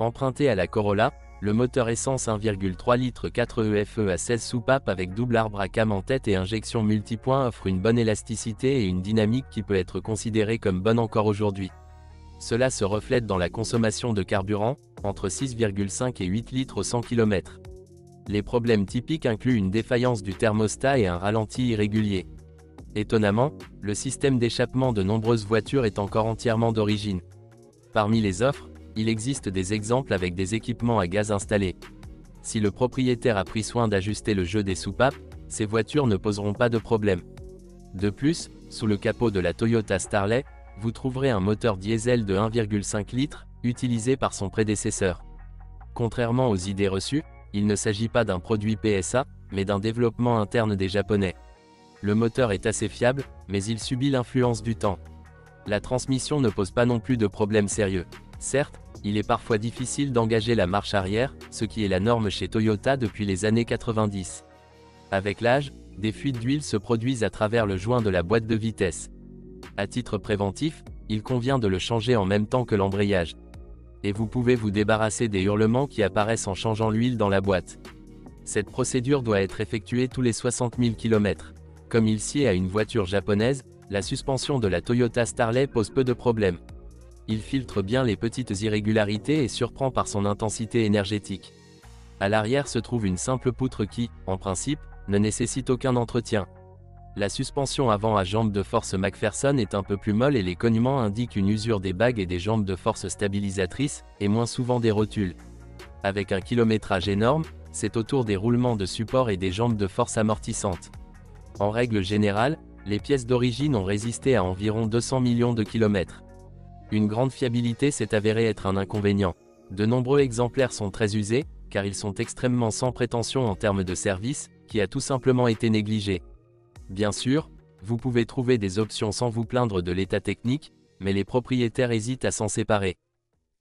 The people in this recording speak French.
Emprunté à la Corolla, le moteur essence 1,3 litres 4 EFE à 16 soupapes avec double arbre à cam en tête et injection multipoint offre une bonne élasticité et une dynamique qui peut être considérée comme bonne encore aujourd'hui. Cela se reflète dans la consommation de carburant, entre 6,5 et 8 litres au 100 km. Les problèmes typiques incluent une défaillance du thermostat et un ralenti irrégulier. Étonnamment, le système d'échappement de nombreuses voitures est encore entièrement d'origine. Parmi les offres, il existe des exemples avec des équipements à gaz installés. Si le propriétaire a pris soin d'ajuster le jeu des soupapes, ces voitures ne poseront pas de problème. De plus, sous le capot de la Toyota Starlet, vous trouverez un moteur diesel de 1,5 litres, utilisé par son prédécesseur. Contrairement aux idées reçues, il ne s'agit pas d'un produit PSA, mais d'un développement interne des Japonais. Le moteur est assez fiable, mais il subit l'influence du temps. La transmission ne pose pas non plus de problème sérieux. Certes, il est parfois difficile d'engager la marche arrière, ce qui est la norme chez Toyota depuis les années 90. Avec l'âge, des fuites d'huile se produisent à travers le joint de la boîte de vitesse. À titre préventif, il convient de le changer en même temps que l'embrayage. Et vous pouvez vous débarrasser des hurlements qui apparaissent en changeant l'huile dans la boîte. Cette procédure doit être effectuée tous les 60 000 km. Comme il sied à une voiture japonaise, la suspension de la Toyota Starlet pose peu de problèmes. Il filtre bien les petites irrégularités et surprend par son intensité énergétique. À l'arrière se trouve une simple poutre qui, en principe, ne nécessite aucun entretien. La suspension avant à jambes de force McPherson est un peu plus molle et les cognements indiquent une usure des bagues et des jambes de force stabilisatrices, et moins souvent des rotules. Avec un kilométrage énorme, c'est au tour des roulements de support et des jambes de force amortissantes. En règle générale, les pièces d'origine ont résisté à environ 200 millions de kilomètres. Une grande fiabilité s'est avérée être un inconvénient. De nombreux exemplaires sont très usés, car ils sont extrêmement sans prétention en termes de service, qui a tout simplement été négligé. Bien sûr, vous pouvez trouver des options sans vous plaindre de l'état technique, mais les propriétaires hésitent à s'en séparer.